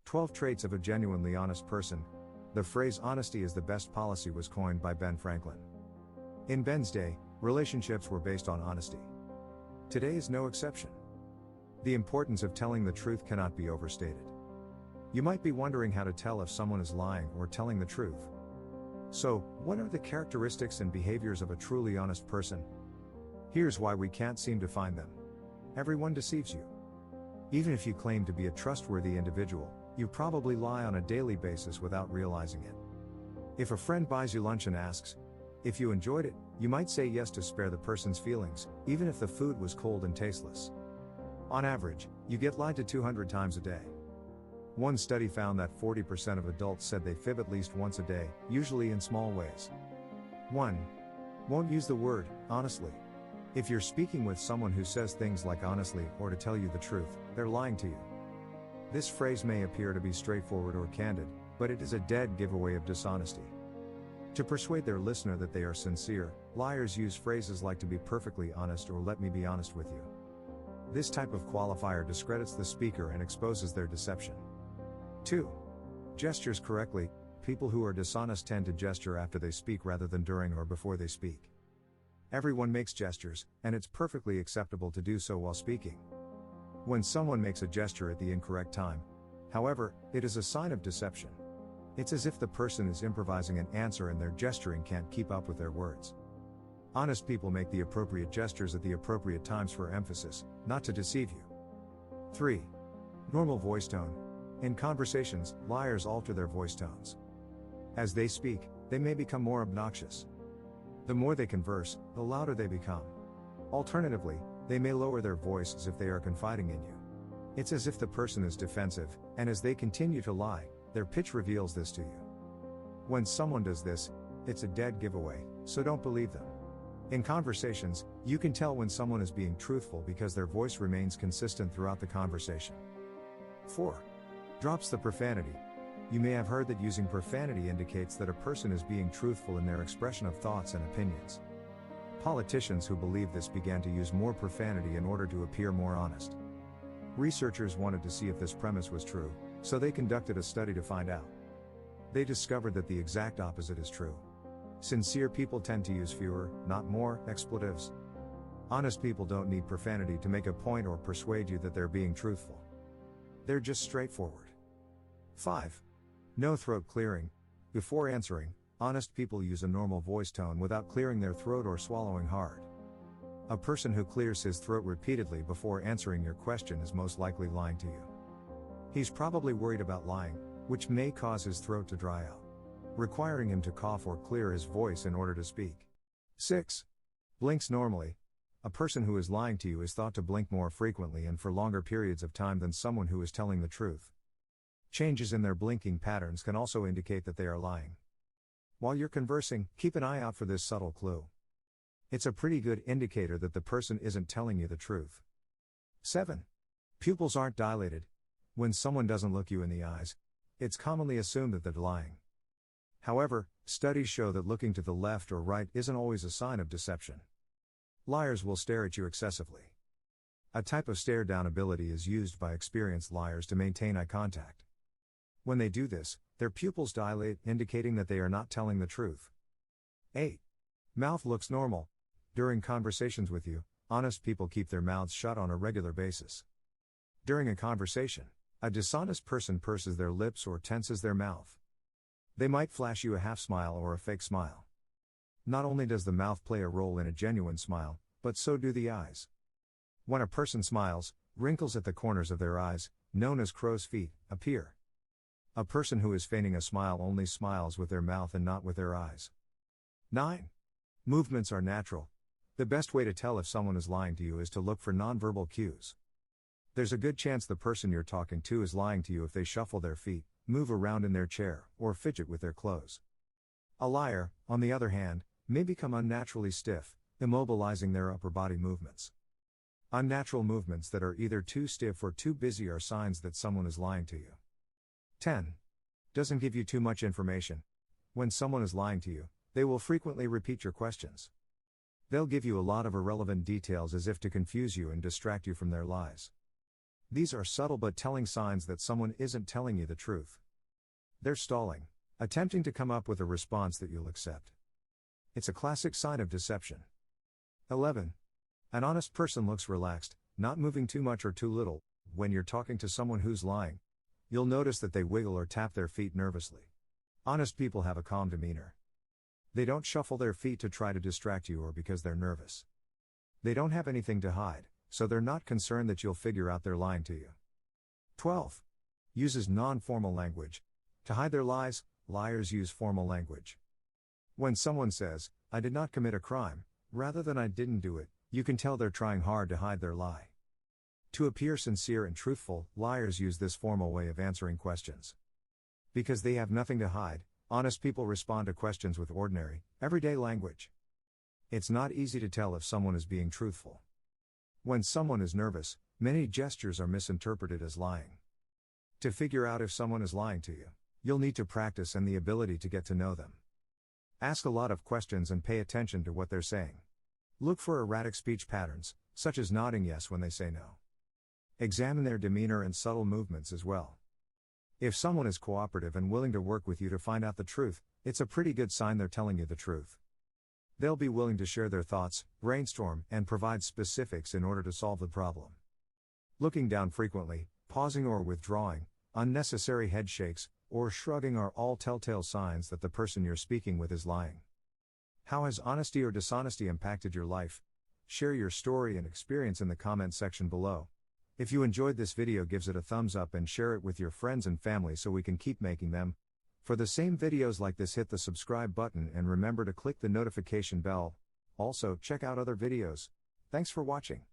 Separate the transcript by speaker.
Speaker 1: 12 Traits of a Genuinely Honest Person. The phrase honesty is the best policy was coined by Ben Franklin. In Ben's day, relationships were based on honesty. Today is no exception. The importance of telling the truth cannot be overstated. You might be wondering how to tell if someone is lying or telling the truth. So, what are the characteristics and behaviors of a truly honest person? Here's why we can't seem to find them. Everyone deceives you. Even if you claim to be a trustworthy individual, you probably lie on a daily basis without realizing it. If a friend buys you lunch and asks if you enjoyed it, you might say yes to spare the person's feelings, even if the food was cold and tasteless. On average, you get lied to 200 times a day. One study found that 40% of adults said they fib at least once a day, usually in small ways. 1. Won't use the word honestly. If you're speaking with someone who says things like honestly or to tell you the truth, they're lying to you. This phrase may appear to be straightforward or candid, but it is a dead giveaway of dishonesty. To persuade their listener that they are sincere, liars use phrases like to be perfectly honest or let me be honest with you. This type of qualifier discredits the speaker and exposes their deception. 2. Gestures correctly. People who are dishonest tend to gesture after they speak rather than during or before they speak. Everyone makes gestures, and it's perfectly acceptable to do so while speaking. When someone makes a gesture at the incorrect time, however, it is a sign of deception. It's as if the person is improvising an answer and their gesturing can't keep up with their words. Honest people make the appropriate gestures at the appropriate times for emphasis, not to deceive you. 3. Normal voice tone. In conversations, liars alter their voice tones. As they speak, they may become more obnoxious. The more they converse, the louder they become. Alternatively, they may lower their voice as if they are confiding in you. It's as if the person is defensive, and as they continue to lie, their pitch reveals this to you. When someone does this, it's a dead giveaway, so don't believe them. In conversations, you can tell when someone is being truthful because their voice remains consistent throughout the conversation. 4. Drops the profanity. You may have heard that using profanity indicates that a person is being truthful in their expression of thoughts and opinions. Politicians who believed this began to use more profanity in order to appear more honest. Researchers wanted to see if this premise was true, so they conducted a study to find out. They discovered that the exact opposite is true. Sincere people tend to use fewer, not more, expletives. Honest people don't need profanity to make a point or persuade you that they're being truthful. They're just straightforward. 5. No throat clearing. Before answering, honest people use a normal voice tone without clearing their throat or swallowing hard. A person who clears his throat repeatedly before answering your question is most likely lying to you. He's probably worried about lying, which may cause his throat to dry out, requiring him to cough or clear his voice in order to speak. 6. Blinks normally. A person who is lying to you is thought to blink more frequently and for longer periods of time than someone who is telling the truth. Changes in their blinking patterns can also indicate that they are lying. While you're conversing, keep an eye out for this subtle clue. It's a pretty good indicator that the person isn't telling you the truth. 7. Pupils aren't dilated. When someone doesn't look you in the eyes, it's commonly assumed that they're lying. However, studies show that looking to the left or right isn't always a sign of deception. Liars will stare at you excessively. A type of stare-down ability is used by experienced liars to maintain eye contact. When they do this, their pupils dilate, indicating that they are not telling the truth. 8. Mouth looks normal. During conversations with you, honest people keep their mouths shut on a regular basis. During a conversation, a dishonest person purses their lips or tenses their mouth. They might flash you a half smile or a fake smile. Not only does the mouth play a role in a genuine smile, but so do the eyes. When a person smiles, wrinkles at the corners of their eyes, known as crow's feet, appear. A person who is feigning a smile only smiles with their mouth and not with their eyes. 9. Movements are natural. The best way to tell if someone is lying to you is to look for nonverbal cues. There's a good chance the person you're talking to is lying to you if they shuffle their feet, move around in their chair, or fidget with their clothes. A liar, on the other hand, may become unnaturally stiff, immobilizing their upper body movements. Unnatural movements that are either too stiff or too busy are signs that someone is lying to you. 10. Doesn't give you too much information. When someone is lying to you, they will frequently repeat your questions. They'll give you a lot of irrelevant details as if to confuse you and distract you from their lies. These are subtle but telling signs that someone isn't telling you the truth. They're stalling, attempting to come up with a response that you'll accept. It's a classic sign of deception. 11. An honest person looks relaxed, not moving too much or too little. When you're talking to someone who's lying, you'll notice that they wiggle or tap their feet nervously. Honest people have a calm demeanor. They don't shuffle their feet to try to distract you or because they're nervous. They don't have anything to hide, so they're not concerned that you'll figure out they're lying to you. 12. Uses non-formal language. To hide their lies, liars use formal language. When someone says, "I did not commit a crime," rather than "I didn't do it," you can tell they're trying hard to hide their lie. To appear sincere and truthful, liars use this formal way of answering questions. Because they have nothing to hide, honest people respond to questions with ordinary, everyday language. It's not easy to tell if someone is being truthful. When someone is nervous, many gestures are misinterpreted as lying. To figure out if someone is lying to you, you'll need to practice and the ability to get to know them. Ask a lot of questions and pay attention to what they're saying. Look for erratic speech patterns, such as nodding yes when they say no. Examine their demeanor and subtle movements as well. If someone is cooperative and willing to work with you to find out the truth, it's a pretty good sign they're telling you the truth. They'll be willing to share their thoughts, brainstorm, and provide specifics in order to solve the problem. Looking down frequently, pausing or withdrawing, unnecessary head shakes, or shrugging are all telltale signs that the person you're speaking with is lying. How has honesty or dishonesty impacted your life? Share your story and experience in the comment section below. If you enjoyed this video, give it a thumbs up and share it with your friends and family so we can keep making them. For the same videos like this, hit the subscribe button and remember to click the notification bell. Also, check out other videos. Thanks for watching.